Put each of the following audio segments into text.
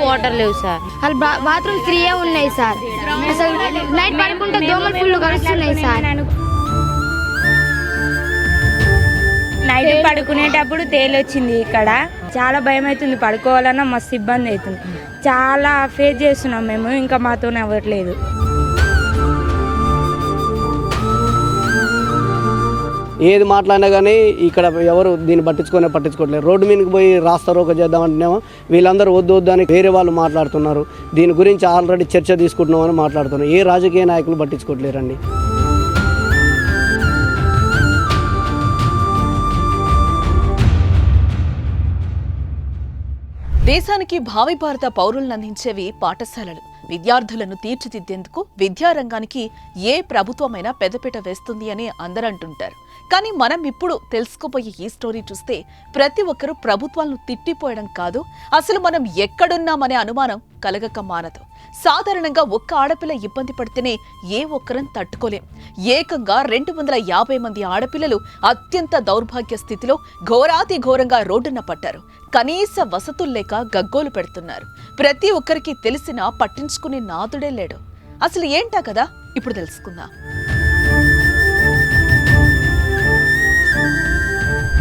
Water లేవు sir. వాళ్ళు bathroom ఫ్రీయే ఉన్నాయి సార్. అసలు నైట్ పడుకుంటే దోమలు ఫుల్ కలుస్తున్నాయి సార్. నైట్ పడుకునేటప్పుడు తేలొచ్చింది. ఇక్కడ చాలా భయం అవుతుంది, పడుకోవాలన్నా మస్తు ఇబ్బంది అవుతుంది. చాలా ఫేస్ చేస్తున్నాం మేము, ఇంకా మాతో అవ్వట్లేదు. ఏది మాట్లాడినా కానీ ఇక్కడ ఎవరు దీన్ని పట్టించుకోవట్లేదు. రోడ్డు మీదకి పోయి రాస్తా రోక చేద్దామంటేనేమో వీళ్ళందరూ వద్దు అని వేరే వాళ్ళు మాట్లాడుతున్నారు. దీని గురించి ఆల్రెడీ చర్చ తీసుకుంటున్నామని మాట్లాడుతున్నారు. ఏ రాజకీయ నాయకులు పట్టించుకోవట్లేరండి. దేశానికి భావి భారత పౌరులను అందించేవి పాఠశాలలు. విద్యార్థులను తీర్చిదిద్దేందుకు విద్యారంగానికి ఏ ప్రభుత్వమైనా పెద్దపీట వేస్తుంది అని అందరూ అంటుంటారు. కానీ మనం ఇప్పుడు తెలుసుకోబోయే ఈ స్టోరీ చూస్తే ప్రతి ఒక్కరూ ప్రభుత్వాలను తిట్టిపోయడం కాదు, అసలు మనం ఎక్కడున్నామనే అనుమానం కలగక మానదు. సాధారణంగా ఒక్క ఆడపిల్ల ఇబ్బంది పడితేనే ఏ ఒక్కరం తట్టుకోలేం. ఏకంగా 250 మంది ఆడపిల్లలు అత్యంత దౌర్భాగ్య స్థితిలో ఘోరాతి ఘోరంగా రోడ్డున పట్టారు. కనీస వసతులు లేక గగ్గోలు పెడుతున్నారు. ప్రతి ఒక్కరికి తెలిసినా పట్టించుకునే నాదుడే లేడు. అసలు ఏంటా కదా ఇప్పుడు తెలుసుకుందాం.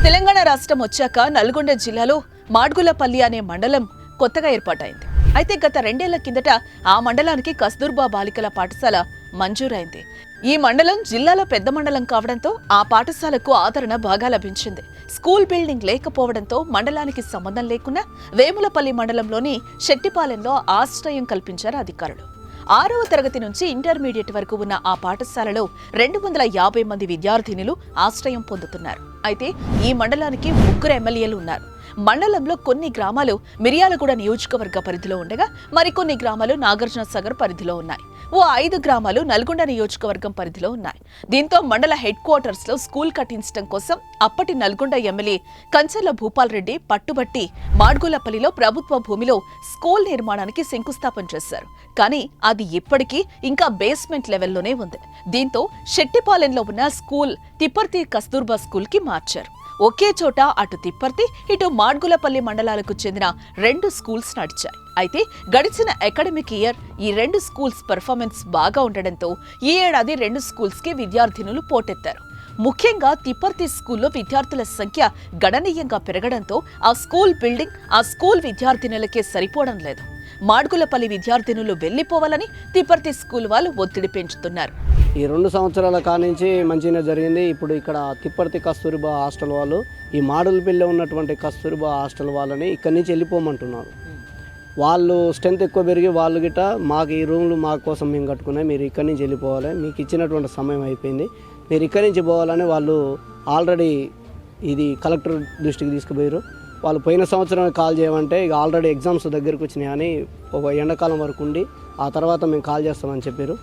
తెలంగాణ రాష్ట్రం వచ్చాక నల్గొండ జిల్లాలో మాడ్గులపల్లి అనే మండలం కొత్తగా ఏర్పాటైంది. అయితే గత 2 ఏళ్ల కిందట ఆ మండలానికి కస్తూర్బా బాలికల పాఠశాల మంజూరైంది. ఈ మండలం జిల్లాలో పెద్ద మండలం కావడంతో ఆ పాఠశాలకు ఆదరణ బాగా లభించింది. స్కూల్ బిల్డింగ్ లేకపోవడంతో మండలానికి సంబంధం లేకుండా వేములపల్లి మండలంలోని శెట్టిపాలెంలో ఆశ్రయం కల్పించారు అధికారులు. 6వ తరగతి నుంచి ఇంటర్మీడియట్ వరకు ఉన్న ఆ పాఠశాలలో 250 మంది విద్యార్థినులు ఆశ్రయం పొందుతున్నారు. అయితే ఈ మండలానికి 3 ఎమ్మెల్యేలు ఉన్నారు. మండలంలో కొన్ని గ్రామాలు మిర్యాలగూడ నియోజకవర్గ పరిధిలో ఉండగా మరికొన్ని గ్రామాలు నాగార్జున సాగర్ పరిధిలో ఉన్నాయి. ఓ 5 గ్రామాలు నల్గొండ నియోజకవర్గం పరిధిలో ఉన్నాయి. దీంతో మండల హెడ్ క్వార్టర్స్ లో స్కూల్ కట్టించడం కోసం అప్పటి నల్గొండ ఎమ్మెల్యే కంచర్ల భూపాల్ రెడ్డి పట్టుబట్టి మాడ్గులపల్లిలో ప్రభుత్వ భూమిలో స్కూల్ నిర్మాణానికి శంకుస్థాపన చేశారు. కానీ అది ఇప్పటికీ ఇంకా బేస్మెంట్ లెవెల్లోనే ఉంది. దీంతో శెట్టిపాలెంలో ఉన్న స్కూల్ తిప్పర్తి కస్తూర్బా స్కూల్ కి మార్చారు. ఒకే చోట అటు తిప్పర్తి ఇటు మాడ్గులపల్లి మండలాలకు చెందిన 2 స్కూల్స్ నడిచాయి. అయితే గడిచిన అకాడమిక్ ఇయర్ ఈ 2 స్కూల్స్ పెర్ఫార్మెన్స్ బాగా ఉండడంతో ఈ ఏడాది 2 స్కూల్స్ కి విద్యార్థినులు పోటెత్తారు. ముఖ్యంగా తిప్పర్తి స్కూల్లో విద్యార్థుల సంఖ్య గణనీయంగా పెరగడంతో ఆ స్కూల్ బిల్డింగ్ ఆ స్కూల్ విద్యార్థినులకే సరిపోవడం లేదు. మాడ్గులపల్లి విద్యార్థినులు వెళ్లిపోవాలని తిప్పర్తి స్కూల్ వాళ్ళు ఒత్తిడి పెంచుతున్నారు. ఈ 2 సంవత్సరాల కానించి మంచిగా జరిగింది. ఇప్పుడు ఇక్కడ తిప్పర్తి కస్తూర్బా హాస్టల్ వాళ్ళు ఈ మాడులపల్లిలో ఉన్నటువంటి కస్తూర్బా హాస్టల్ వాళ్ళని ఇక్కడి నుంచి వెళ్ళిపోమంటున్నారు. వాళ్ళు స్ట్రెంత్ ఎక్కువ పెరిగి వాళ్ళు గిట్ట మాకు ఈ రూమ్లు మా కోసం మేము కట్టుకున్నాయి, మీరు ఇక్కడి నుంచి వెళ్ళిపోవాలి, మీకు ఇచ్చినటువంటి సమయం అయిపోయింది, మీరు ఇక్కడి నుంచి పోవాలని వాళ్ళు ఆల్రెడీ ఇది కలెక్టర్ దృష్టికి తీసుకుపోయారు. వాళ్ళు పోయిన సంవత్సరం కాల్ చేయమంటే ఇక ఆల్రెడీ ఎగ్జామ్స్ దగ్గరికి వచ్చినాయి అని ఒక ఎండాకాలం వరకు ఉండి ఆ తర్వాత మేము కాల్ చేస్తామని చెప్పారు.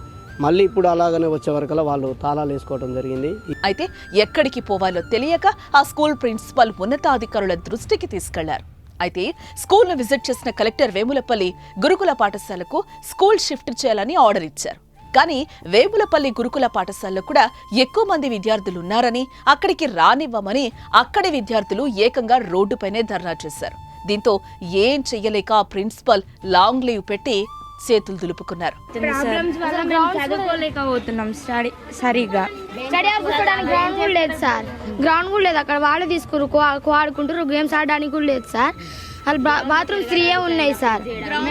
మళ్ళీ ఇప్పుడు అలాగనే వచ్చే వరకల్లా వాళ్ళు తాళాలు వేసుకోవడం జరిగింది. అయితే ఎక్కడికి పోవాలో తెలియక ఆ స్కూల్ ప్రిన్సిపల్ ఉన్నతాధికారుల దృష్టికి తీసుకెళ్లారు. అయితే స్కూల్ను విజిట్ చేసిన కలెక్టర్ వేములపల్లి గురుకుల పాఠశాలకు స్కూల్ షిఫ్ట్ చేయాలని ఆర్డర్ ఇచ్చారు. కానీ వేములపల్లి గురుకుల పాఠశాలలో కూడా ఎక్కువ మంది విద్యార్థులు ఉన్నారని అక్కడికి రానివ్వమని అక్కడి విద్యార్థులు ఏకంగా రోడ్డుపైనే ధర్నా చేశారు. దీంతో ఏం చెయ్యలేక ప్రిన్సిపల్ లాంగ్ లీవ్ పెట్టి చేతులు దులుపుకున్నారు. చదువుకోలేకపోతున్నాం సరిగా. గ్రౌండ్ కూడా లేదు సార్, గ్రౌండ్ కూడా లేదు. అక్కడ వాళ్ళు తీసుకురు ఆడుకుంటారు, గేమ్స్ ఆడడానికి కూడా లేదు సార్. వాళ్ళు బాత్రూమ్ ఫ్రీయే ఉన్నాయి సార్.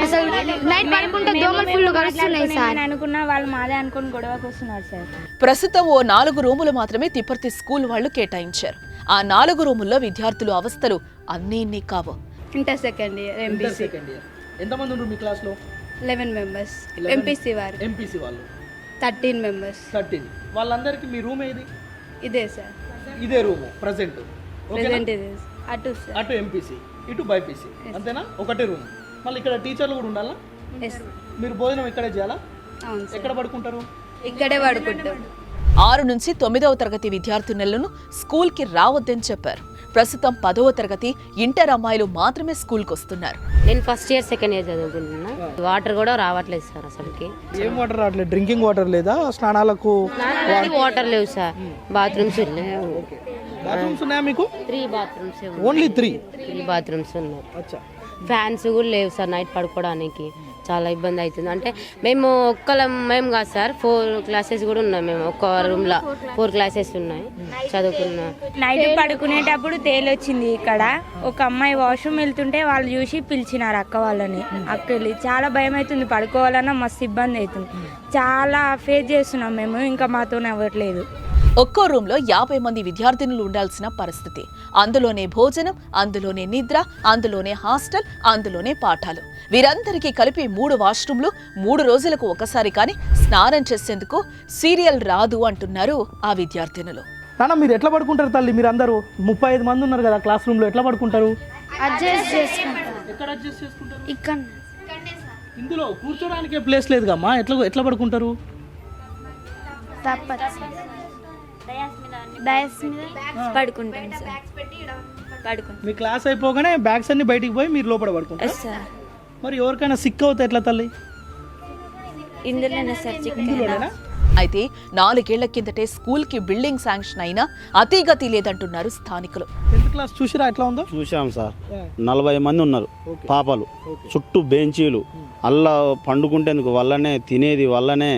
అసలు నైట్ పడుకుంటే దోమలు ఫుల్ కలుస్తున్నాయి సార్. అనుకున్న వాళ్ళు మాదే అనుకుని గొడవకు వస్తున్నారు సార్. ప్రస్తుతం ఓ 4 రూములు మాత్రమే తిప్పర్తి స్కూల్ వాళ్ళు కేటాయించారు. ఆ 4 రూముల్లో విద్యార్థులు అవస్థలు అన్నీ ఇన్ని కావు. Inter second year MPC. ఎంతమంది ఉన్నారు మీ క్లాస్లో? 11 మెంబర్స్. ఎంపీసీ వారు ఎంపీసీ వాళ్ళు 13 మెంబర్స్. 13. వాళ్ళందరికీ మీ రూమ్ ఏది? ఇదే సార్. ఇదే రూమ్ ప్రెసెంట్ ఇదే అటు ఎంపీసీ ఇటు బైపీసీ అంతేనా? ఒకటే రూమ్. మళ్ళీ ఇక్కడ టీచర్లు కూడా ఉండాలా? మీరు భోజనం ఇక్కడే చేయాలా? ఎక్కడ పడుకుంటారు? ఇక్కడే పడుకుంటాం. 6 నుంచి 9వ తరగతి విద్యార్థినులను స్కూల్కి రావద్దని చెప్పారు. ప్రస్తుతం 10వ తరగతి ఇంటర్ అమ్మాయిలు మాత్రమే స్కూల్కి వస్తున్నారు. నేను ఫస్ట్ ఇయర్ సెకండ్ ఇయర్ చదువుకుంటున్నా. వాటర్ కూడా రావట్లేదు సార్. అసలుకి ఏం వాటర్ రావట్లేదు? డ్రింకింగ్ వాటర్ లేదా? స్నానాలకు వాటర్ లేవు సార్. బాత్రూమ్స్ బాత్రూమ్స్ ఉన్నాయా మీకు? 3 బాత్రూమ్స్. ఓన్లీ 3 బాత్రూమ్స్ ఉన్నాయి. అచ్చా. ఫ్యాన్స్ కూడా లేవు సార్ నైట్ పడుకోవడానికి. చాలా ఇబ్బంది అవుతుంది. అంటే మేము కాదు సార్, 4 క్లాసెస్ కూడా ఉన్నాయి. మేము ఒక్క రూమ్లో 4 క్లాసెస్ ఉన్నాయి చదువుకున్నాం. నైట్ పడుకునేటప్పుడు తేలొచ్చింది ఇక్కడ. ఒక అమ్మాయి వాష్రూమ్ వెళ్తుంటే వాళ్ళు చూసి పిలిచినారు అక్క వాళ్ళని. అక్క వెళ్ళి చాలా భయం అవుతుంది, పడుకోవాలన్నా మస్తు ఇబ్బంది అవుతుంది. చాలా ఫేస్ చేస్తున్నాం మేము, ఇంకా మాతో అవ్వట్లేదు. ఒక్కో రూమ్లో 50 మంది విద్యార్థినులు ఉండాల్సిన పరిస్థితి. అందులోనే భోజనం, అందులోనే నిద్ర, అందులోనే హాస్టల్, అందులోనే పాఠాలు. వీరందరికీ కలిపి 3 వాష్రూమ్లు, 3 రోజులకు ఒకసారి కానీ స్నానం చేసేందుకు సీరియల్ రాదు అంటున్నారు ఆ విద్యార్థినులు. నాన్న మీరు ఎట్లా పడుకుంటారు తల్లి? మీరు అందరూ 35 మంది ఉన్నారు కదా క్లాస్ రూమ్లో, ఎట్లా పడుకుంటారు? అడ్జస్ట్ చేసుకుంటాం. ఎక్కడ అడ్జస్ట్ చేసుకుంటారు? ఇక్కడ ఇందులో కూర్చోడానికి ప్లేస్ లేదు కమ్మా, ఎట్లా పడుకుంటారు? డయాస్ మీద పడుకుంటాం సార్. పడుకుంటాం. మీ క్లాస్ అయిపోగానే బ్యాగ్స్ అన్ని బయటికి పోయి మీరు లోపల పడుకుంటారు. సార్ మరి ఎవరికైనా సిక్ అవుతే ఎట్లా తల్లి? ఇందులోనే సార్ ఇందులోనేనా? అయితే 4 ఏళ్ల కిందటే స్కూల్కి బిల్డింగ్ శాంక్షన్ అయినా అతిగతి లేదంటున్నారు స్థానికులు. 10th క్లాస్ చూసిరా ఎట్లా ఉందో? చూసాం సార్. 40 మంది ఉన్నారు పాపలు, చుట్టూ బెంచీలు, అల్లా పండుకుంటేందుకు వల్లనే, తినేది వల్లనే,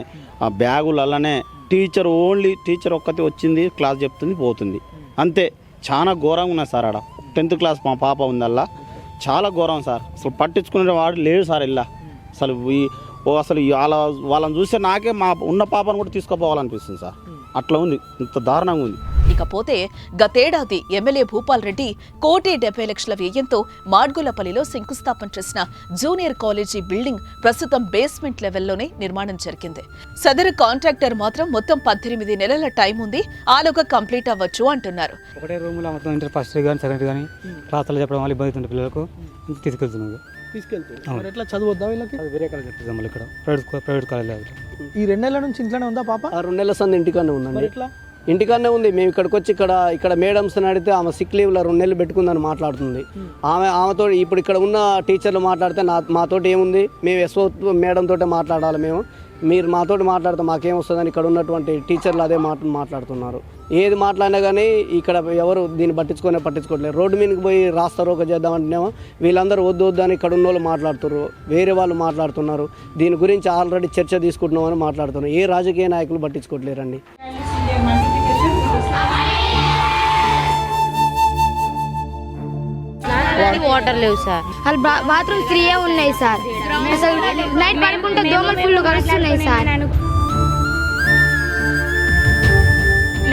ఆ బ్యాగులు అల్లనే. టీచర్ ఒక్కతే వచ్చింది, క్లాస్ చెప్తుంది, పోతుంది, అంతే. చాలా ఘోరంగా ఉన్నది సార్. ఆడ 10th క్లాస్ మా పాప ఉంది, అలా చాలా ఘోరం సార్. అసలు పట్టించుకునే వాడు లేడు సార్. ఇలా అసలు అసలు వాళ్ళని చూస్తే నాకే మా ఉన్న పాపను కూడా తీసుకుపోవాలనిపిస్తుంది సార్. అట్లా ఉంది, ఇంత దారుణంగా ఉంది. ఇకపోతే గతేడాది ఎమ్మెల్యే భూపాల్ రెడ్డి 1,70,00,000 వ్యయంతో మాడ్గులపల్లిలో శంకుస్థాపన చేసిన జూనియర్ కాలేజీ బిల్డింగ్ ప్రస్తుతం బేస్మెంట్ లెవెల్లోనే నిర్మాణం జరిగింది. సదరు కాంట్రాక్టర్ మాత్రం మొత్తం 18 నెలల టైం ఉంది, ఆలోగా కంప్లీట్ అవ్వచ్చు అంటున్నారు. ఒకటే రూమ్లో మొత్తం ఇంటర్ ఫస్ట్ కానీ సెకండ్ కానీ క్లాసులు చెప్పడం వల్ల ఇబ్బంది అవుతుంది పిల్లలకు. తీసుకెళ్తున్నారు. మరి ఎట్లా చదువుద్దాం వీళ్ళకి? అది వేరే కాలేజ్ చెప్తాం మళ్ళీ ఇక్కడ ప్రైవేట్ కాలేజ్. ఈ 2 నెలల నుంచి ఇంట్లోనే ఉందా పాప? 2 నెలల సంది ఇంటికానే ఉందండి. మరి ఎట్లా? ఇంటికానే ఉంది. మేము ఇక్కడికి వచ్చి ఇక్కడ మేడమ్స్ని అడిగితే ఆమె సిక్ లీవ్లో 2 నెలలు పెట్టుకుందని మాట్లాడుతుంది. ఆమెతో ఇప్పుడు ఇక్కడ ఉన్న టీచర్లు మాట్లాడితే మాతోటి ఏముంది, మేము ఎస్ఓ మేడం తోటే మాట్లాడాలి. మీరు మాతోటి మాట్లాడితే మాకేం వస్తుందని ఇక్కడ ఉన్నటువంటి టీచర్లు అదే మాట్లాడుతున్నారు. ఏది మాట్లాడినా కానీ ఇక్కడ ఎవరు దీన్ని పట్టించుకోవట్లేదు. రోడ్డు మీదకి పోయి రాస్తారోక చేద్దామంటేనేమో వీళ్ళందరూ వద్దు అని ఇక్కడ ఉన్న వాళ్ళు మాట్లాడుతున్నారు, వేరే వాళ్ళు మాట్లాడుతున్నారు. దీని గురించి ఆల్రెడీ చర్చ తీసుకుంటున్నామని మాట్లాడుతున్నారు. ఏ రాజకీయ నాయకులు పట్టించుకోవట్లేరండి. వాటర్ లేవు సార్. వాళ్ళు బాత్రూమ్ ఫ్రీయే ఉన్నాయి సార్. అసలు నైట్ పడుకుంటే దోమలు ఫుల్ కలుస్తున్నాయి సార్.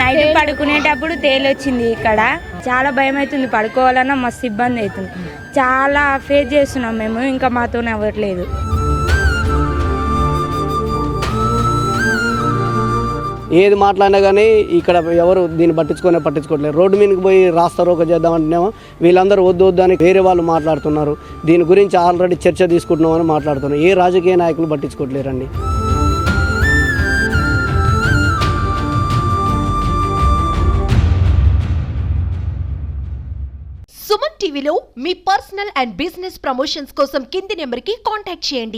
నైట్ పడుకునేటప్పుడు తేలొచ్చింది ఇక్కడ. చాలా భయం అవుతుంది, పడుకోవాలన్నా మస్తు ఇబ్బంది అవుతుంది. చాలా ఫేస్ చేస్తున్నాం మేము, ఇంకా మాతో అవ్వట్లేదు. ఏది మాట్లాడినా కానీ ఇక్కడ ఎవరు దీన్ని పట్టించుకోవట్లేదు. రోడ్డు మీదకి పోయి రాస్తారోక చేద్దామంటేనేమో వీళ్ళందరూ వద్దు అని వేరే వాళ్ళు మాట్లాడుతున్నారు. దీని గురించి ఆల్రెడీ చర్చ తీసుకుంటున్నామని మాట్లాడుతున్నారు. ఏ రాజకీయ నాయకులు పట్టించుకోవట్లేరండి. సుమన్ టీవీలో మీ పర్సనల్ అండ్ బిజినెస్ ప్రమోషన్స్ కోసం కింది నెంబర్కి కాంటాక్ట్ చేయండి.